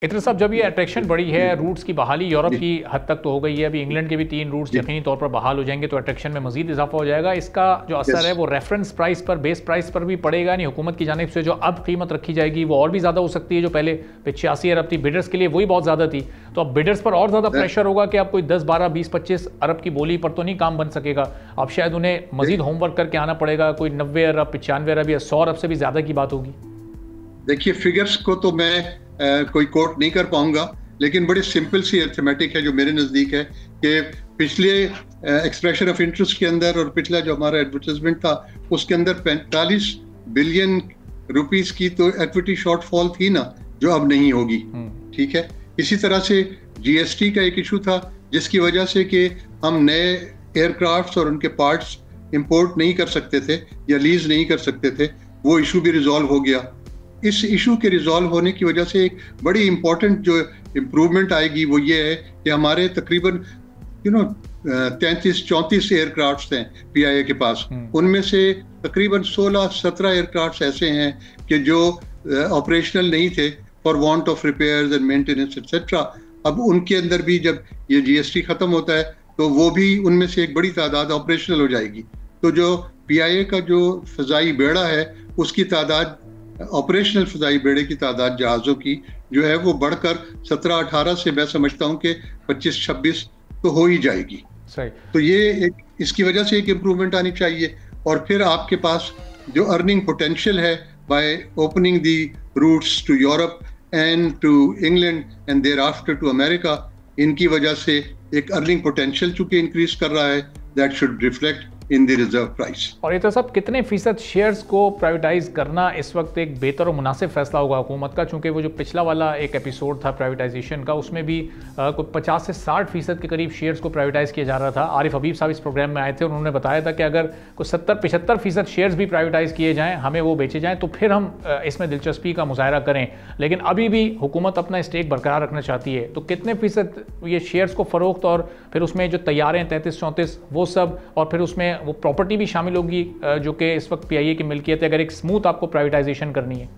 इतना सब जब ये अट्रैक्शन बढ़ी है, रूट्स की बहाली यूरोप की हद तक तो हो गई है, अभी इंग्लैंड के भी 3 रूट्स यकीनी तौर पर बहाल हो जाएंगे तो अट्रैक्शन में मजीद इजाफा हो जाएगा। इसका जो असर है वो रेफरेंस प्राइस पर, बेस प्राइस पर भी पड़ेगा। नहीं, हुकूमत की जानिब से जो अब कीमत रखी जाएगी वो और भी ज़्यादा हो सकती है। जो पहले 85 अरब थी बिडर्स के लिए, वही बहुत ज़्यादा थी, तो अब बिडर्स पर और ज़्यादा प्रेशर होगा कि अब कोई 10, 12, 20, 25 अरब की बोली पर तो नहीं काम बन सकेगा। अब शायद उन्हें मजीद होमवर्क करके आना पड़ेगा, कोई 90 अरब, 95 अरब या 100 अरब से भी ज़्यादा की बात होगी। देखिए, फिगर्स को तो मैं कोई कोट नहीं कर पाऊंगा, लेकिन बड़ी सिंपल सी अर्थमेटिक है जो मेरे नज़दीक है कि पिछले एक्सप्रेशन ऑफ इंटरेस्ट के अंदर और पिछला जो हमारा एडवर्टाइजमेंट था उसके अंदर 45 बिलियन रुपीस की तो इक्विटी शॉर्टफॉल थी ना, जो अब नहीं होगी। ठीक है, इसी तरह से जीएसटी का एक इशू था जिसकी वजह से कि हम नए एयरक्राफ्ट्स और उनके पार्ट्स इंपोर्ट नहीं कर सकते थे या लीज नहीं कर सकते थे, वो इशू भी रिजॉल्व हो गया। इस इशू के रिजॉल्व होने की वजह से एक बड़ी इंपॉर्टेंट जो इम्प्रूवमेंट आएगी वो ये है कि हमारे तकरीबन 33-34 एयरक्राफ्ट्स हैं पीआईए के पास, उनमें से तकरीबन 16-17 एयरक्राफ्ट्स ऐसे हैं कि जो ऑपरेशनल नहीं थे for want of repairs and maintenance etcetera. अब उनके अंदर भी जब ये जीएसटी खत्म होता है तो वो भी उनमें से एक बड़ी तादाद ऑपरेशनल हो जाएगी। तो जो पीआईए का जो फ़ज़ाई बेड़ा है उसकी तादाद, ऑपरेशनल फ़ज़ाई बेड़े की तादाद जहाज़ों की जो है वो बढ़कर 17-18 से मैं समझता हूँ कि 25-26 तो हो ही जाएगी। सही। तो ये एक, इसकी वजह से एक इम्प्रूवमेंट आनी चाहिए। और फिर आपके पास जो अर्निंग पोटेंशियल है by opening the routes to Europe and to England and thereafter to America, इनकी वजह से एक अर्निंग पोटेंशियल चूंकि इंक्रीज कर रहा है, that should reflect in the reserve price. और ये तो सब कितने फीसद शेयर्स को प्राइवेटाइज करना इस वक्त एक बेहतर और मुनासिब फैसला होगा हुकूमत का, चूंकि वो जो पिछला वाला एक एपिसोड था प्राइवेटाइजेशन का उसमें भी कोई 50 से 60% के करीब शेयर्स को प्राइवेटाइज किया जा रहा था। आरिफ हबीब साहब इस प्रोग्राम में आए थे, उन्होंने बताया था कि अगर कोई 70-75% शेयर्स भी प्राइवेटाइज किए जाएँ, हमें वो बेचे जाएँ तो फिर हम इसमें दिलचस्पी का मुजाहरा करें। लेकिन अभी भी हुकूमत अपना स्टेक बरकरार रखना चाहती है, तो कितने फीसद ये शेयर्स को फ़रोख्त और फिर उसमें जो तैयार हैं 33-34 वो सब, और फिर उसमें वो प्रॉपर्टी भी शामिल होगी जो कि इस वक्त पीआईए की मिल्कियत है, अगर एक स्मूथ आपको प्राइवेटाइजेशन करनी है?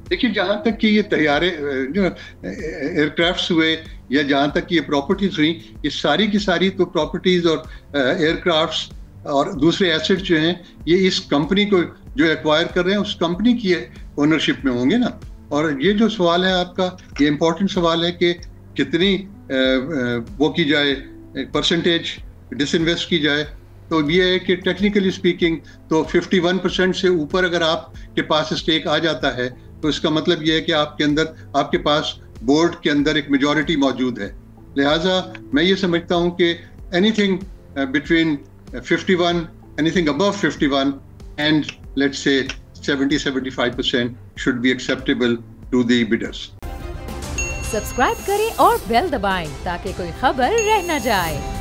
देखिए, जहां तक कि ये तैयारे जो एयरक्राफ्ट्स हुए या जहां तक कि ये प्रॉपर्टीज हुई, ये सारी की सारी तो प्रॉपर्टीज और एयरक्राफ्ट्स और दूसरे एसेट्स जो हैं ये इस कंपनी को जो एक्वायर कर रहे हैं उस कंपनी की ओनरशिप में होंगे ना। और ये जो सवाल है आपका, ये इंपॉर्टेंट सवाल है कि कितनी वो की जाए, परसेंटेज डिसइन्वेस्ट की जाए। तो ये है कि टेक्निकली स्पीकिंग तो 51% से ऊपर अगर आपके पास स्टेक आ जाता है तो इसका मतलब ये है कि आपके अंदर, आपके पास बोर्ड के अंदर एक मेजॉरिटी मौजूद है। लिहाजा मैं ये समझता हूँ कि anything between 51, anything above 51 and let's say 70-75% should be acceptable to the bidders. Subscribe करें और बेल दबाएं ताकि कोई खबर रह न जाए।